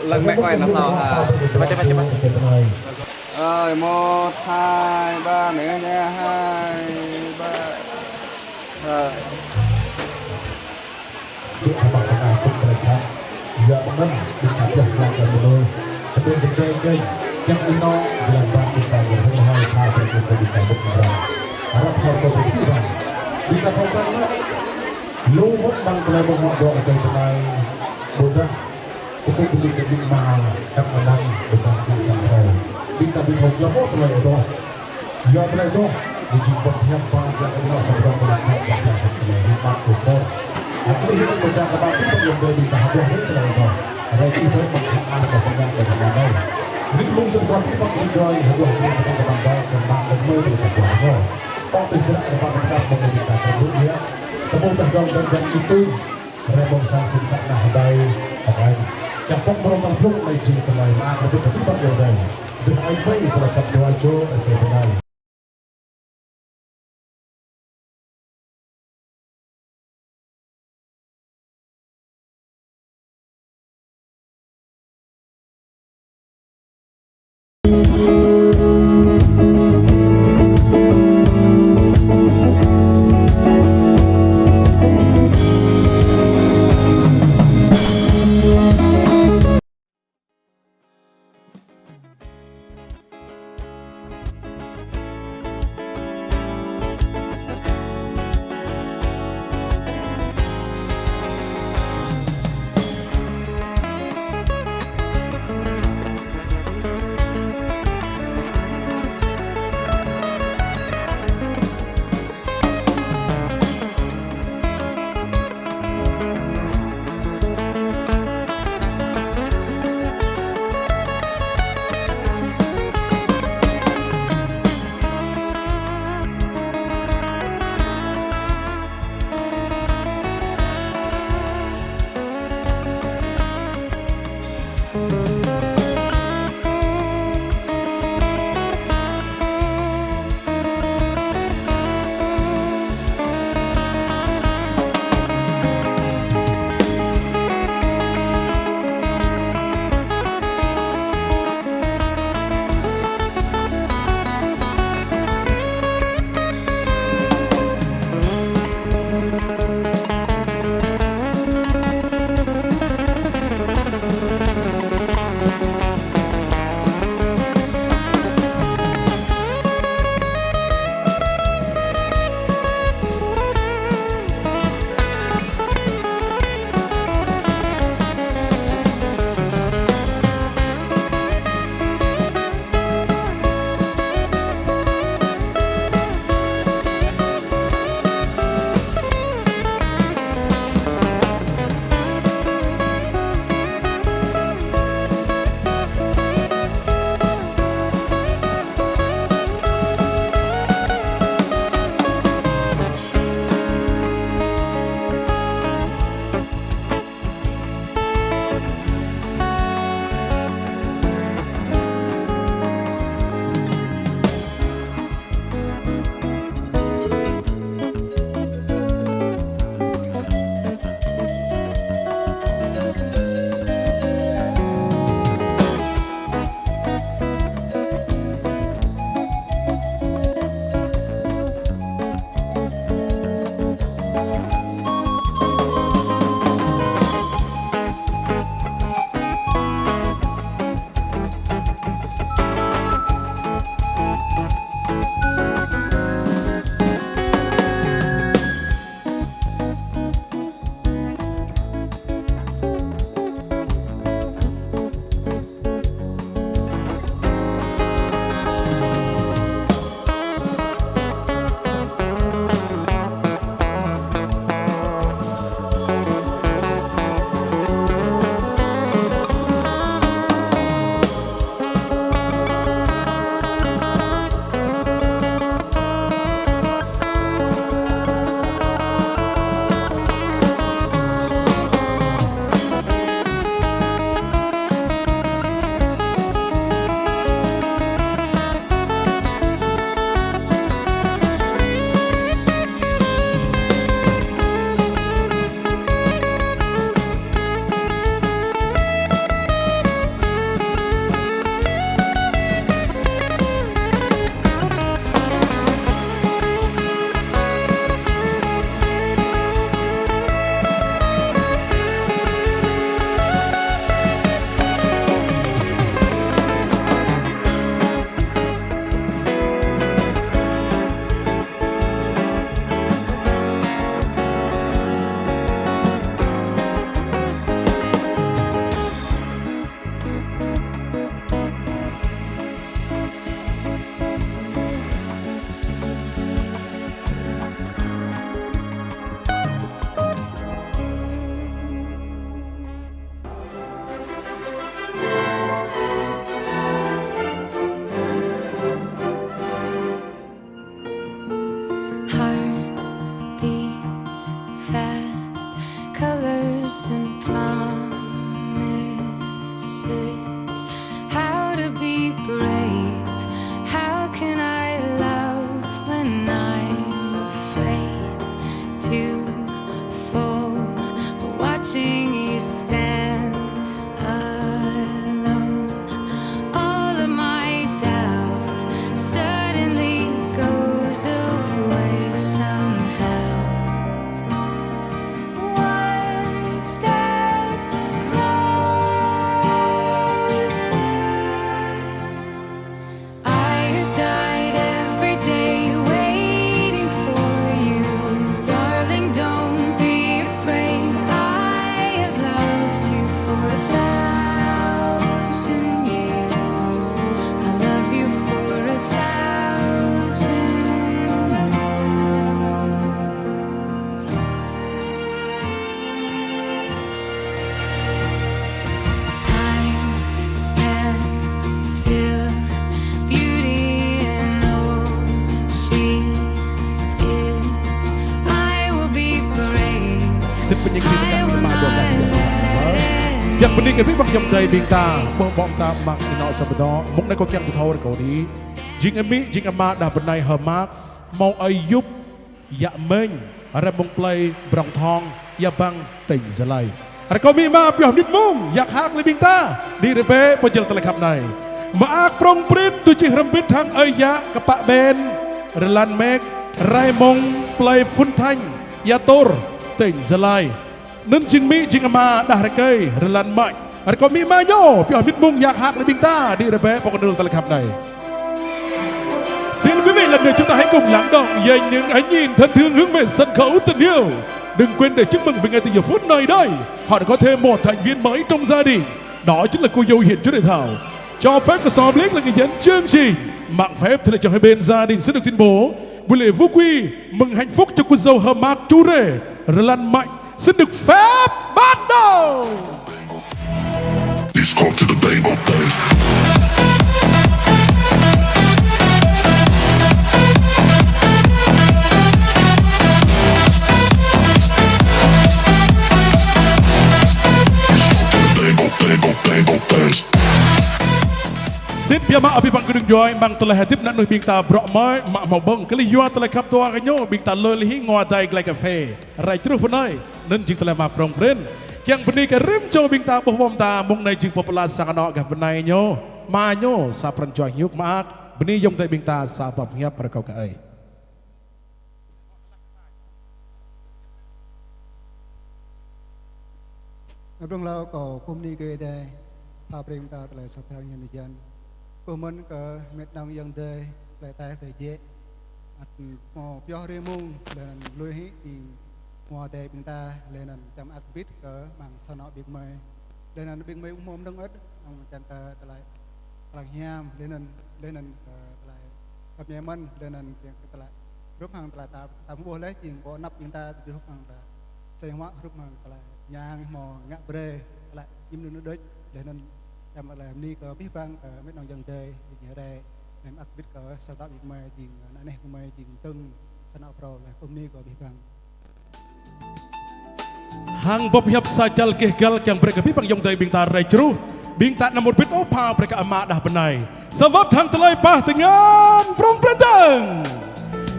lần mẹ quay lắm nào à coba ơi một hai ba nữa nha hai ba di abang mengaku mereka jangan dikajak selangkah dulu sebelum dikengkeng yang ino jelambang kita berhenti sampai kita dikabut merah harap harga berkurang dikatakanlah luhut bang kelabang doa dari pemain bodoh kita beli keding mahal dan menang dengan sampai kita bingung lama selain itu ya selain itu dijemput siapa yang ino sebelum berangkat yang selain 5-0 aku ingin menjaga batu yang dari tahap yang selain itu ada itu menghalang kepentingan dari mana ini belum sebuah timbang enjoy sebuah timbang kebanggaan tentang kembali ke sebuah tapi tidak dapat tetap memerintah dunia sebelum tergolong dan itu rebong sanksi tak nahdai akan capok merongkang blok meji kembali akan berketimbang yodai dengan aib terhadap doajo sebenarnya yang benih ke bang yang dari bintang bom ta mak ino sabdo muk na ko kyang thau ko ni jing ami jing ama dah benai hamak mau ayub ya meng ara bong play brong thong ya bang tỉnh zalai ara ko mi ma pyo nit mum yak hak le bintang di repe pojel telekap nai maak prong prin tu chi rembit hang aya kepak ben relan mek rai mong play phun thanh ya tor tỉnh zalai nên chừng mỹ chừng mà đã cây lần mạnh có mỹ mai nhô biểu nít mung nhạc hạc lên bình ta đi về vào con đường tele khắp này xin quý vị lần nữa chúng ta hãy cùng lắng động dành những ánh nhìn thân thương hướng về sân khấu tình yêu đừng quên để chúc mừng vì ngay từ giờ phút này đây họ đã có thêm một thành viên mới trong gia đình đó chính là cô dâu Hiền Chúa Đại Thảo cho phép cả xóm liếc là người dẫn chương trình mạng phép thì là cho hai bên gia đình sẽ được tuyên bố buổi lễ vô quy mừng hạnh phúc cho cô dâu hờ mát chú rể lần mạnh xin được phép bắt đầu. Xin biar mak api bang kedung joy mang telah hatip nak nuh bingta brok mai mak mau bang kali yua telah kap tua kanyo bingta lelihi nguadai glai kafe rai terus penai nên jing telah mak prong pren yang benih ke rim cho bingta boh bom ta mung nai jing popular sang anok gah benai nyo ma nyo sa pran joy hiuk mak benih yong tai bingta sa bab ngiap pada kau kai Abang lau kau kumni ke dai pa prem ta telah sapar nyan jan Kuman ke medang yang dai lai tai tai je at mo pyo re mung dan lui hi ing mo dai bing ta lenan jam ak bit ke mang sono big mai lenan big mai mom dang ất ang chan ta telah telah hiam lenan telah kap nyaman lenan telah rup hang telah ta bo le jing bo nap bing ta rup hang ta sai wa rup hang telah nhang mo ngak bre telah im nu đôi lenan làm làm ni có biết vang mấy đồng dân tê nhớ đây làm ác biết có sao tạo việc mày chuyện nãy này của mày chuyện từng sao nào pro là hôm ni có biết vang hang bob hiap sajal kehgal yang mereka bipang yong tei bingta rai cru bingta nomor bit opa mereka ama dah benai savat hang telai pah dengan prong prenteng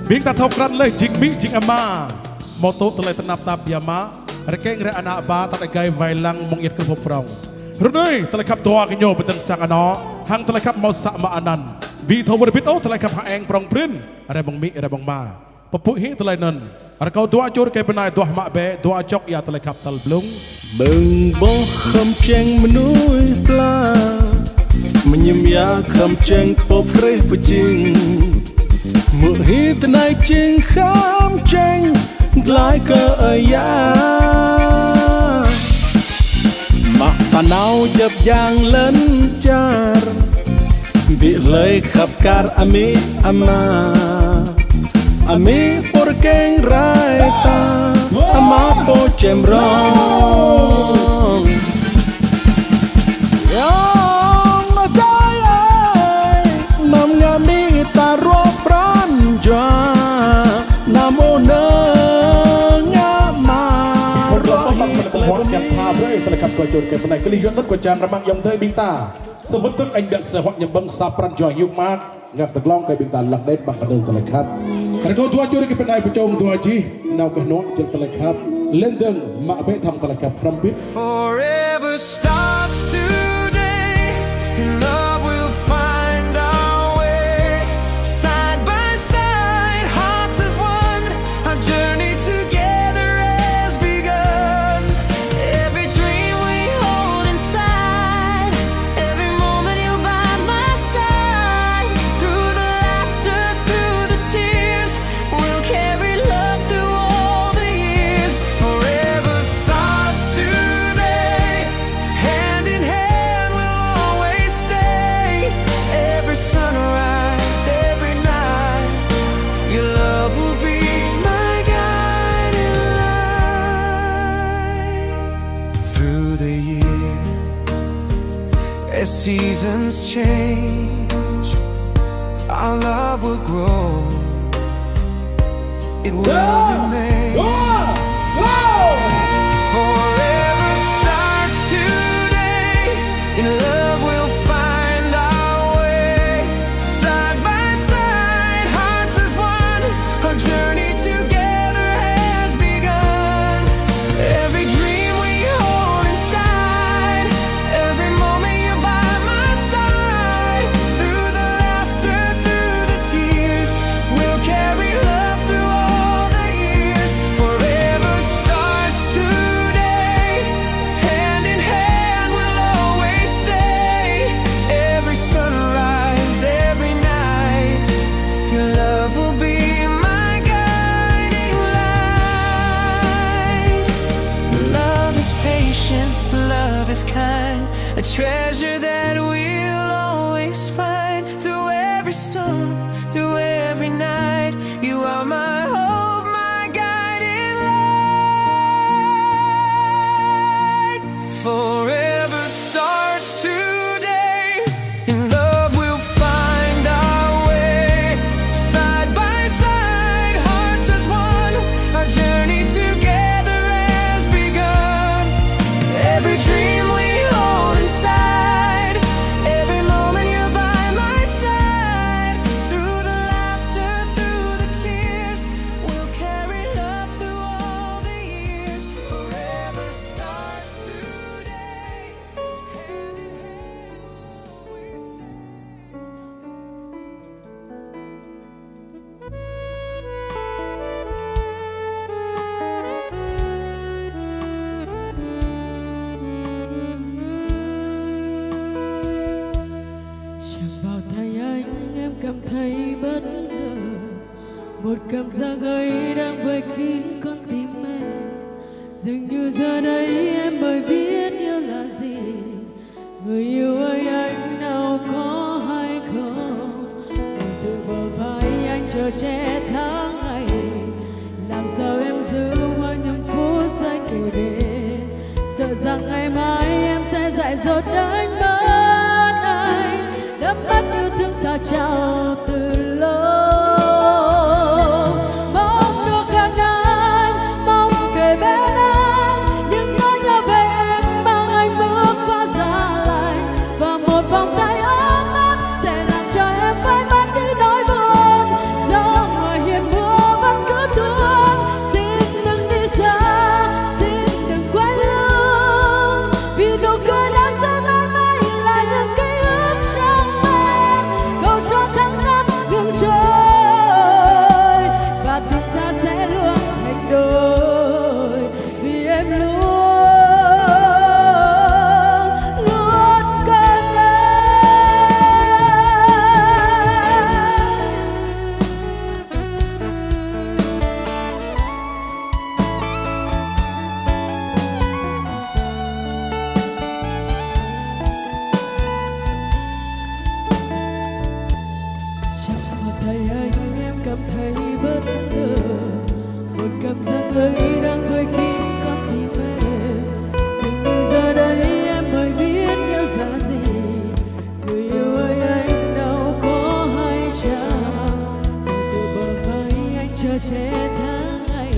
bingta thokran leh jing mi jing ama moto telai tenap tap yama rekeng re anak ba tak gai vailang mong yet kelpo prong Runai telah kap tua kenyo beteng sang ano hang telah kap mau sak ma anan bi thau berbit oh telah kap hang prong prin ada bang mi ada bang ma pepuk hi telah nan ada kau tua cur ke benai tua mak be tua cok ya telah kap tal blung mừng bố khâm cheng menui pla menyem ya khâm cheng po pre pecing mu hi tenai ching kham cheng glai ke aya mặc tà nao dập dang lớn char bị lời khắp car ami ama ami por keng rai ta ama po chem rong yang matai ai nam ngami ta ro pran jwa nam ona yang pabre terlekat kocor ke benai kelihatan dan kocang ramang yang tei bingta sebentuk anh đã sehok nyembang sapran joy yuk mak ngak teglong ke bingta lang den bang kadeng terlekat karena kau tua curi ke benai pecong tua ji nau ke nuak jel terlekat lendeng mak be tham terlekat rambit Forever starts today in love will find our way side by side hearts as one our journey together has begun every dream we hold inside every moment you're by my side through the laughter through the tears we'll carry love through all the years forever starts today hand in hand we'll always stay every sunrise every night your love will be my guiding light through the years as seasons change our love will grow it will remain forever starts today kind, a treasure that we'll always find. Through every storm, through every night, you are my hope, my guiding light. Forever starts today. In love we'll find our way. Side by side, hearts as one. Our journey together has begun. Every dream we hold inside, every moment you're by my side. Through the laughter, through the tears, we'll carry love through all the years. Forever starts today. Hand in hand we'll always Chẳng vào tay anh em cảm thấy bất ngờ, một cảm giác ấy đang vây kín con tim em. Dường như giờ đây em mới biết yêu là gì. Người yêu ơi anh nào có hay không? Ngồi từ bờ vai anh chờ che tháng ngày, làm sao em giữ hoa những phút giây kề bên. Sợ rằng ngày mai em sẽ dại dột đánh mất anh, đắm mắt yêu thương ta trao từ lâu. Mong được gần anh, mong kề bên anh, những nỗi nhớ về em mang anh bước qua giá lạnh. Và một vòng tay ấm áp sẽ làm cho em quên mất đi nỗi buồn. Gió ngoài hiên mưa vẫn cứ tuôn. Xin đừng đi xa, xin đừng quay lưng, vì nụ cười đã sẽ mãi mãi là những ký ức trong em. Cầu cho tháng năm ngừng trôi và tình ta sẽ luôn thành đôi, vì em luôn luôn cần em. Chẳng vào tay anh em cảm thấy bất ngờ, một cảm giác ấy đang vây kín con tim em. Dường như giờ đây em mới biết yêu giá gì. Người yêu ơi anh đâu có hay chăng? Ngồi từ bờ vai anh chờ che tháng ngày,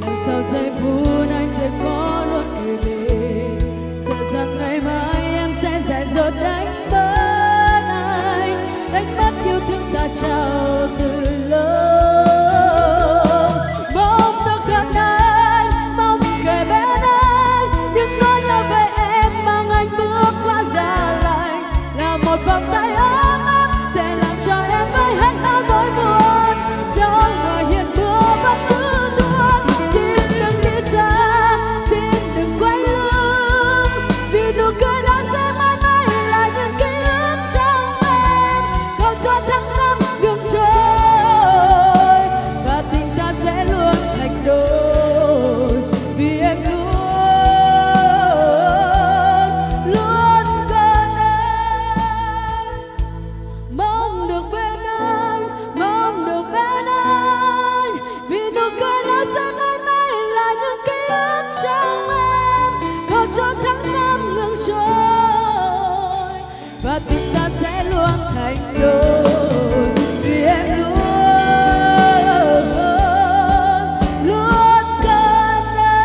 làm sao giây phút anh thể có luôn kề bên. Sợ rằng ngày mai em sẽ dại dột đánh mất anh, đánh mất yêu thương ta trao từ lâu. Mong được gần anh, mong kề bên anh, những nỗi nhớ về em mang anh bước qua giá lạnh. Là một vòng tay ấm áp sẽ làm cho em vơi hết bao nỗi buồn. Gió ngoài hiên mưa vẫn cứ tuôn. Xin đừng đi xa, xin đừng quay lưng, vì nụ cười đó sẽ mãi mãi là những ký ức trong em. Cầu cho tháng năm ngừng trôi và tình ta sẽ luôn thành đôi, vì em luôn luôn cần em. Mong được bên anh, mong được bên anh, vì nụ cười đó sẽ mãi mãi là những ký ức trong em. Cầu cho tháng năm ngừng trôi và tình ta sẽ luôn thành đôi, vì em luôn luôn cần em.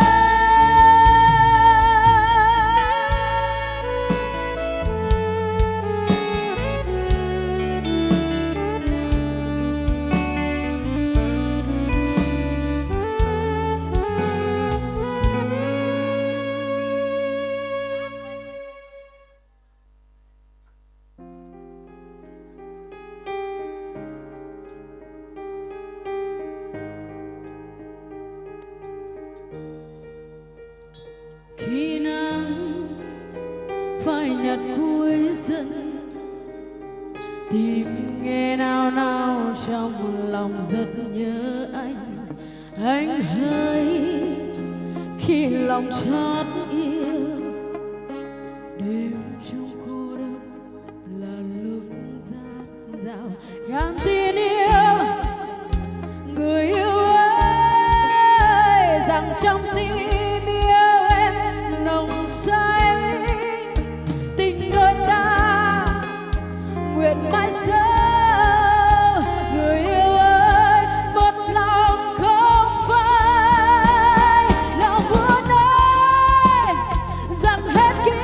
Khi nắng phai nhạt cuối dần, tìm nghe nao nao trong lòng rất nhớ anh. Anh hỡi khi lòng chót yêu ngàn tin yêu. Người yêu ơi, rằng trong tim yêu em nồng say, tình đôi ta nguyện mãi sâu. Người yêu ơi, một lòng không phai, lòng muốn nói rằng hết kiếp,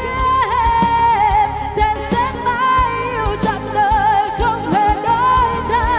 thề sẽ mãi yêu trọn đời không hề đổi thay.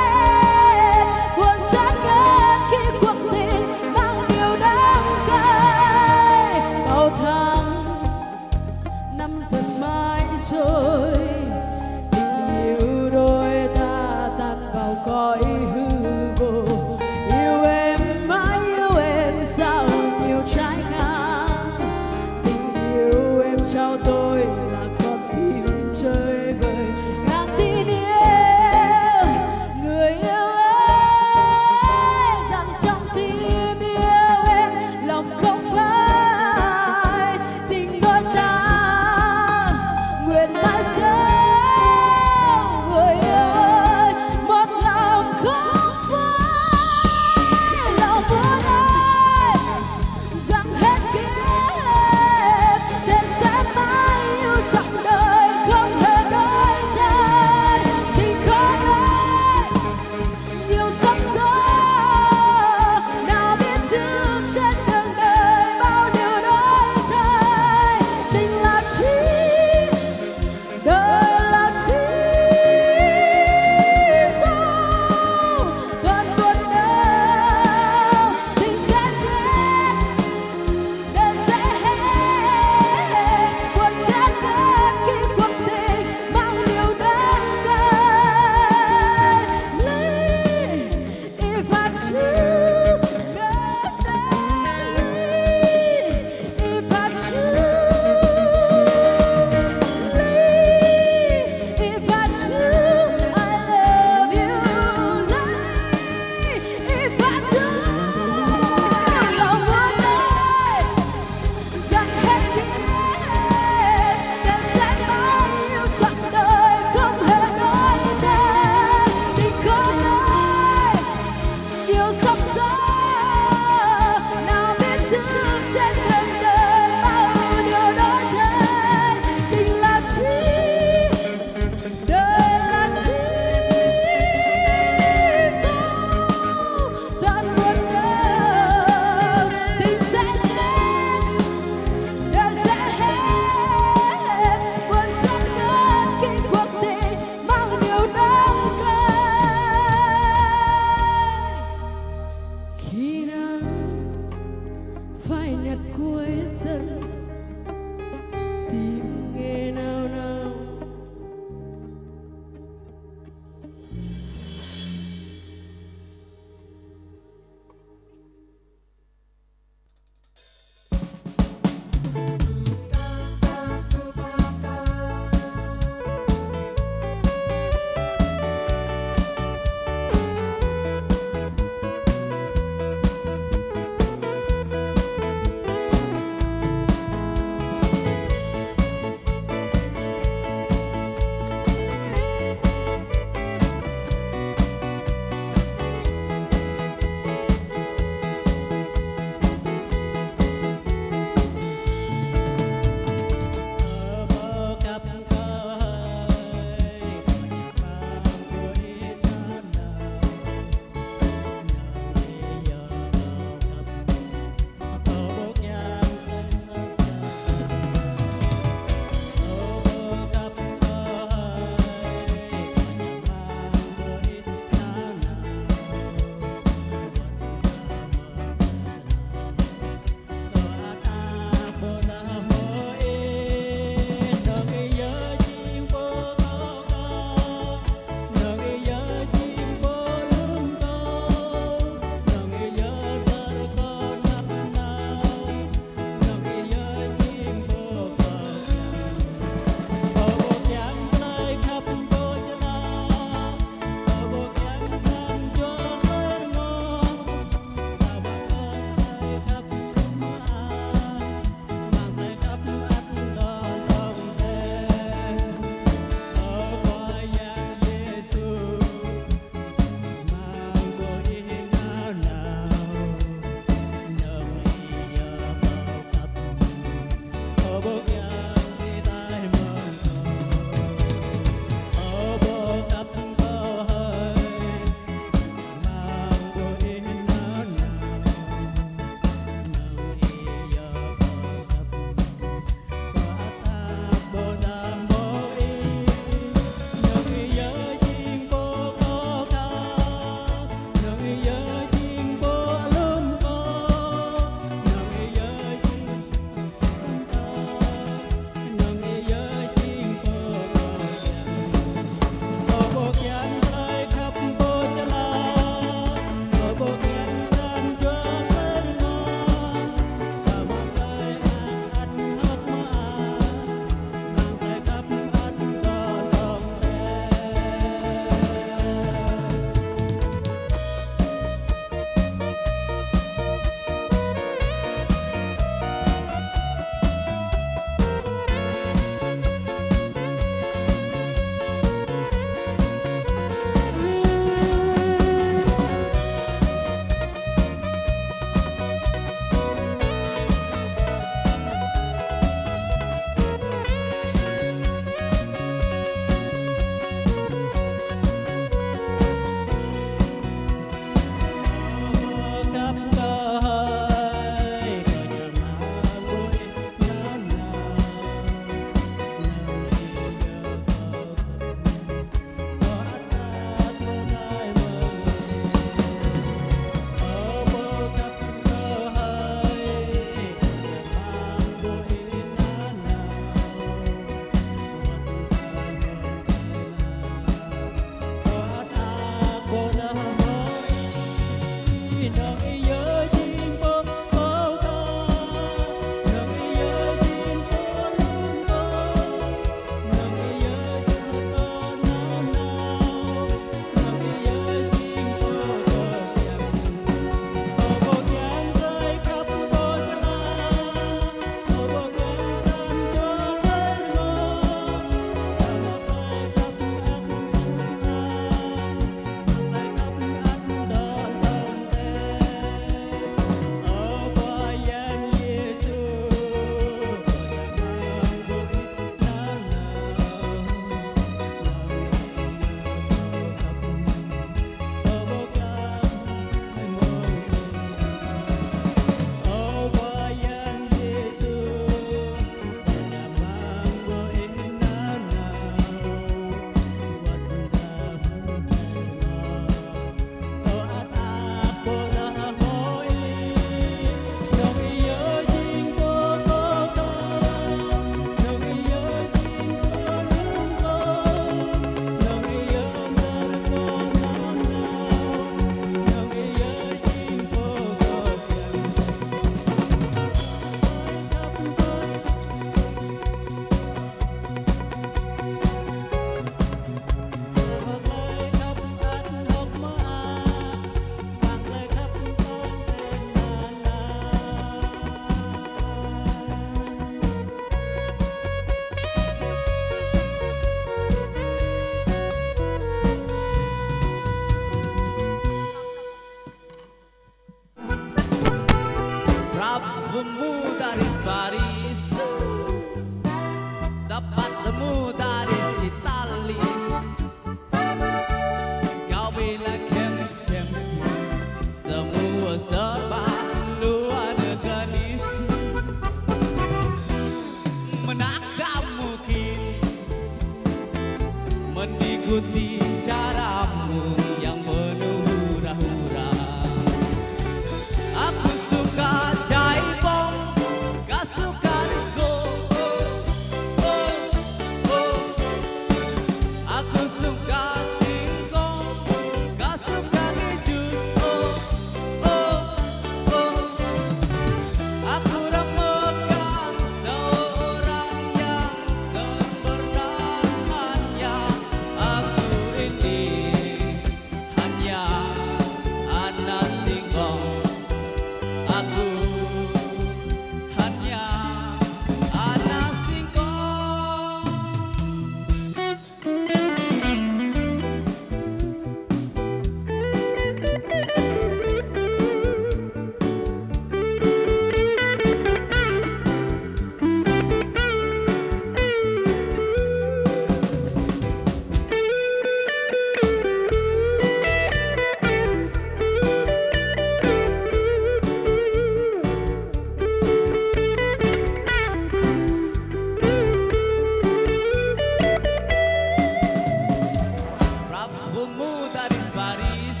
sepatumu dari Paris,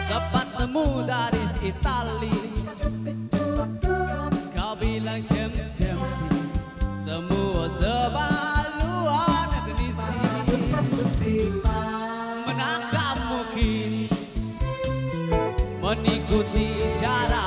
sepatumu dari Itali. Kau bilang kemsi, semua sebab luar negeri. Manakah mungkin mengikuti cara